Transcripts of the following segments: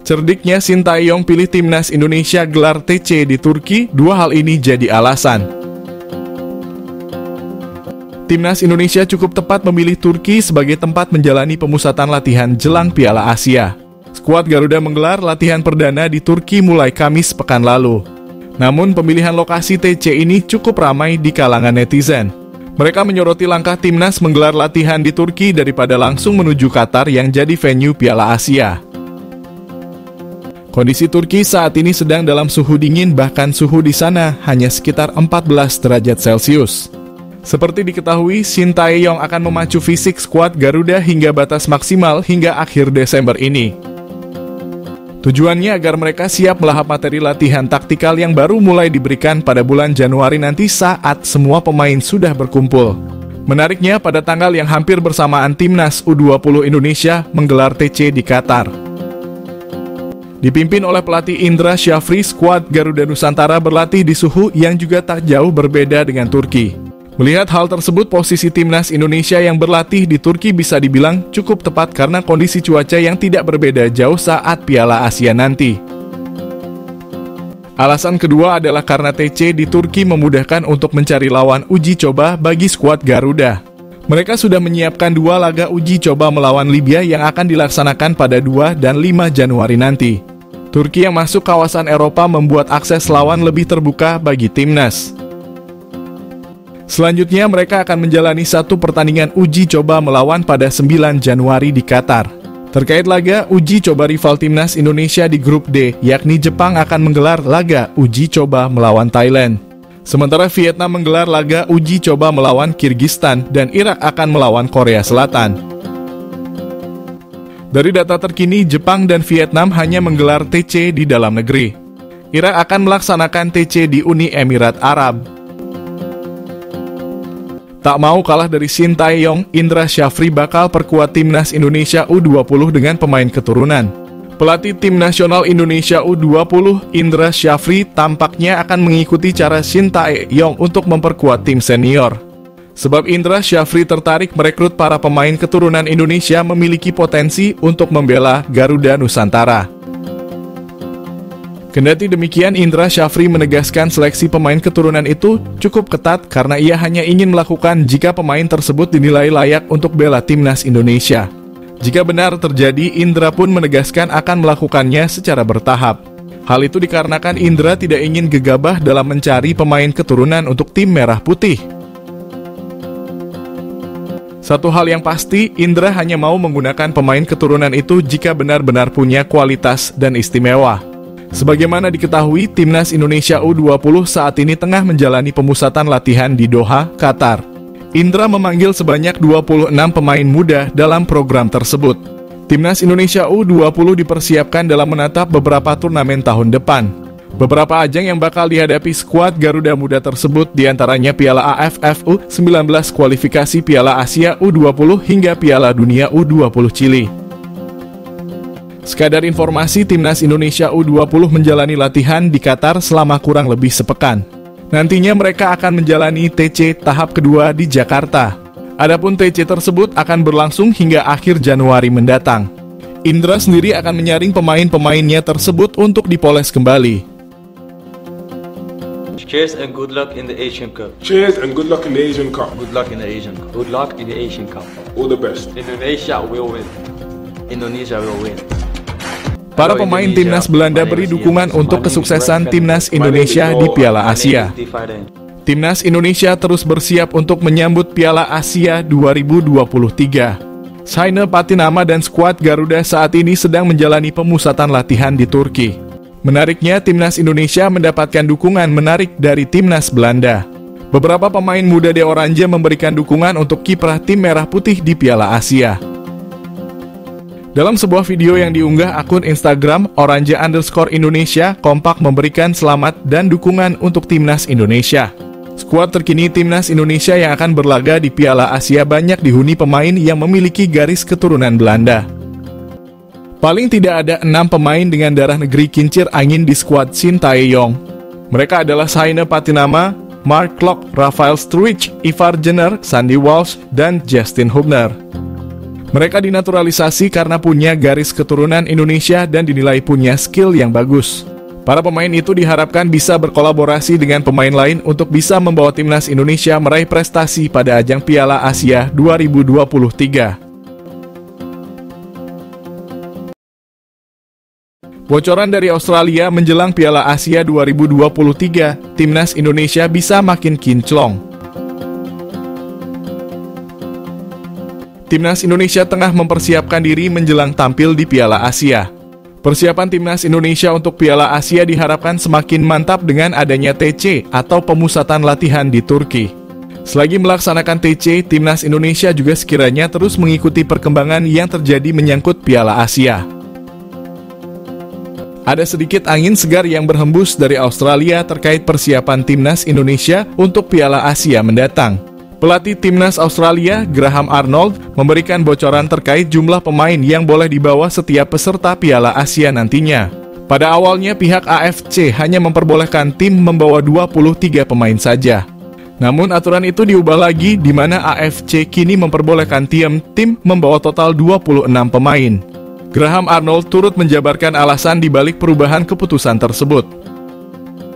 Cerdiknya Sintayong pilih timnas Indonesia gelar TC di Turki, dua hal ini jadi alasan. Timnas Indonesia cukup tepat memilih Turki sebagai tempat menjalani pemusatan latihan jelang Piala Asia. Skuad Garuda menggelar latihan perdana di Turki mulai Kamis pekan lalu. Namun pemilihan lokasi TC ini cukup ramai di kalangan netizen. Mereka menyoroti langkah timnas menggelar latihan di Turki daripada langsung menuju Qatar yang jadi venue Piala Asia. Kondisi Turki saat ini sedang dalam suhu dingin, bahkan suhu di sana hanya sekitar 14 derajat Celcius. Seperti diketahui, Sintayong akan memacu fisik skuad Garuda hingga batas maksimal hingga akhir Desember ini. Tujuannya agar mereka siap melahap materi latihan taktikal yang baru mulai diberikan pada bulan Januari nanti saat semua pemain sudah berkumpul. Menariknya, pada tanggal yang hampir bersamaan timnas U20 Indonesia menggelar TC di Qatar. Dipimpin oleh pelatih Indra Syafri, skuad Garuda Nusantara berlatih di suhu yang juga tak jauh berbeda dengan Turki. Melihat hal tersebut, posisi timnas Indonesia yang berlatih di Turki bisa dibilang cukup tepat karena kondisi cuaca yang tidak berbeda jauh saat Piala Asia nanti. Alasan kedua adalah karena TC di Turki memudahkan untuk mencari lawan uji coba bagi skuad Garuda. Mereka sudah menyiapkan 2 laga uji coba melawan Libya yang akan dilaksanakan pada 2 dan 5 Januari nanti. Turki yang masuk kawasan Eropa membuat akses lawan lebih terbuka bagi timnas. Selanjutnya mereka akan menjalani 1 pertandingan uji coba melawan pada 9 Januari di Qatar. Terkait laga uji coba rival timnas Indonesia di grup D, yakni Jepang akan menggelar laga uji coba melawan Thailand. Sementara Vietnam menggelar laga uji coba melawan Kirgistan dan Irak akan melawan Korea Selatan. Dari data terkini, Jepang dan Vietnam hanya menggelar TC di dalam negeri. Irak akan melaksanakan TC di Uni Emirat Arab. Tak mau kalah dari Sintayong, Indra Syafri bakal perkuat timnas Indonesia U20 dengan pemain keturunan. Pelatih tim nasional Indonesia U20, Indra Syafri, tampaknya akan mengikuti cara Sintayong untuk memperkuat tim senior. Sebab Indra Syafri tertarik merekrut para pemain keturunan Indonesia memiliki potensi untuk membela Garuda Nusantara. Kendati demikian, Indra Syafri menegaskan seleksi pemain keturunan itu cukup ketat karena ia hanya ingin melakukan jika pemain tersebut dinilai layak untuk bela timnas Indonesia. Jika benar terjadi, Indra pun menegaskan akan melakukannya secara bertahap. Hal itu dikarenakan Indra tidak ingin gegabah dalam mencari pemain keturunan untuk tim merah putih. Satu hal yang pasti, Indra hanya mau menggunakan pemain keturunan itu jika benar-benar punya kualitas dan istimewa. Sebagaimana diketahui, timnas Indonesia U20 saat ini tengah menjalani pemusatan latihan di Doha, Qatar. Indra memanggil sebanyak 26 pemain muda dalam program tersebut. Timnas Indonesia U20 dipersiapkan dalam menatap beberapa turnamen tahun depan. Beberapa ajang yang bakal dihadapi skuad Garuda Muda tersebut diantaranya Piala AFF U19, kualifikasi Piala Asia U20 hingga Piala Dunia U20 Chili. Sekadar informasi, timnas Indonesia U20 menjalani latihan di Qatar selama kurang lebih sepekan. Nantinya mereka akan menjalani TC tahap kedua di Jakarta. Adapun TC tersebut akan berlangsung hingga akhir Januari mendatang. Indra sendiri akan menyaring pemain-pemainnya tersebut untuk dipoles kembali. Cheers and good luck in the Asian Cup. Cheers and good luck in the Asian Cup. Good luck in the Asian Cup. Good luck in the Asian Cup. All the best. Indonesia will win. Indonesia will win. Para pemain timnas Belanda beri dukungan untuk kesuksesan timnas Indonesia di Piala Asia. Timnas Indonesia terus bersiap untuk menyambut Piala Asia 2023. Saina Patinama dan skuad Garuda saat ini sedang menjalani pemusatan latihan di Turki. Menariknya, timnas Indonesia mendapatkan dukungan menarik dari timnas Belanda. Beberapa pemain muda de Oranje memberikan dukungan untuk kiprah tim merah putih di Piala Asia. Dalam sebuah video yang diunggah akun Instagram Oranje_Indonesia, kompak memberikan selamat dan dukungan untuk timnas Indonesia. Skuad terkini timnas Indonesia yang akan berlaga di Piala Asia banyak dihuni pemain yang memiliki garis keturunan Belanda. Paling tidak ada 6 pemain dengan darah negeri kincir angin di skuad Sintayong. Mereka adalah Saina Patinama, Mark Klok, Rafael Struijk, Ivar Jenner, Sandy Walsh, dan Justin Hubner. Mereka dinaturalisasi karena punya garis keturunan Indonesia dan dinilai punya skill yang bagus. Para pemain itu diharapkan bisa berkolaborasi dengan pemain lain untuk bisa membawa timnas Indonesia meraih prestasi pada ajang Piala Asia 2023. Bocoran dari Australia menjelang Piala Asia 2023, timnas Indonesia bisa makin kinclong. Timnas Indonesia tengah mempersiapkan diri menjelang tampil di Piala Asia. Persiapan timnas Indonesia untuk Piala Asia diharapkan semakin mantap dengan adanya TC atau pemusatan latihan di Turki. Selagi melaksanakan TC, timnas Indonesia juga sekiranya terus mengikuti perkembangan yang terjadi menyangkut Piala Asia. Ada sedikit angin segar yang berhembus dari Australia terkait persiapan timnas Indonesia untuk Piala Asia mendatang. Pelatih timnas Australia, Graham Arnold, memberikan bocoran terkait jumlah pemain yang boleh dibawa setiap peserta Piala Asia nantinya. Pada awalnya pihak AFC hanya memperbolehkan tim membawa 23 pemain saja. Namun aturan itu diubah lagi di mana AFC kini memperbolehkan tim membawa total 26 pemain. Graham Arnold turut menjabarkan alasan di balik perubahan keputusan tersebut.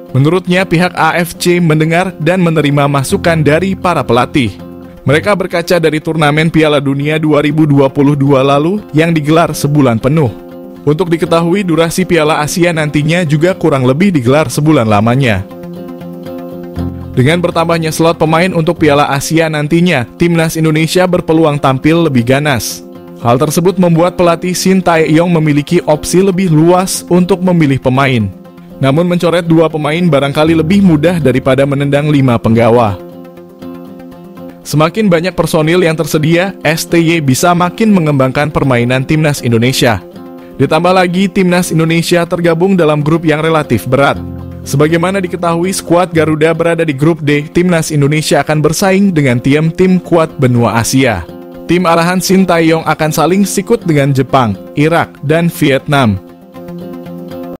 Menurutnya pihak AFC mendengar dan menerima masukan dari para pelatih. Mereka berkaca dari turnamen Piala Dunia 2022 lalu yang digelar sebulan penuh. Untuk diketahui durasi Piala Asia nantinya juga kurang lebih digelar sebulan lamanya. Dengan bertambahnya slot pemain untuk Piala Asia nantinya, timnas Indonesia berpeluang tampil lebih ganas. Hal tersebut membuat pelatih Shin Tae-yong memiliki opsi lebih luas untuk memilih pemain. Namun mencoret 2 pemain barangkali lebih mudah daripada menendang 5 penggawa. Semakin banyak personil yang tersedia, STY bisa makin mengembangkan permainan timnas Indonesia. Ditambah lagi timnas Indonesia tergabung dalam grup yang relatif berat. Sebagaimana diketahui, skuad Garuda berada di grup D, timnas Indonesia akan bersaing dengan tim-tim kuat benua Asia. Tim arahan Shin Tae-yong akan saling sikut dengan Jepang, Irak, dan Vietnam.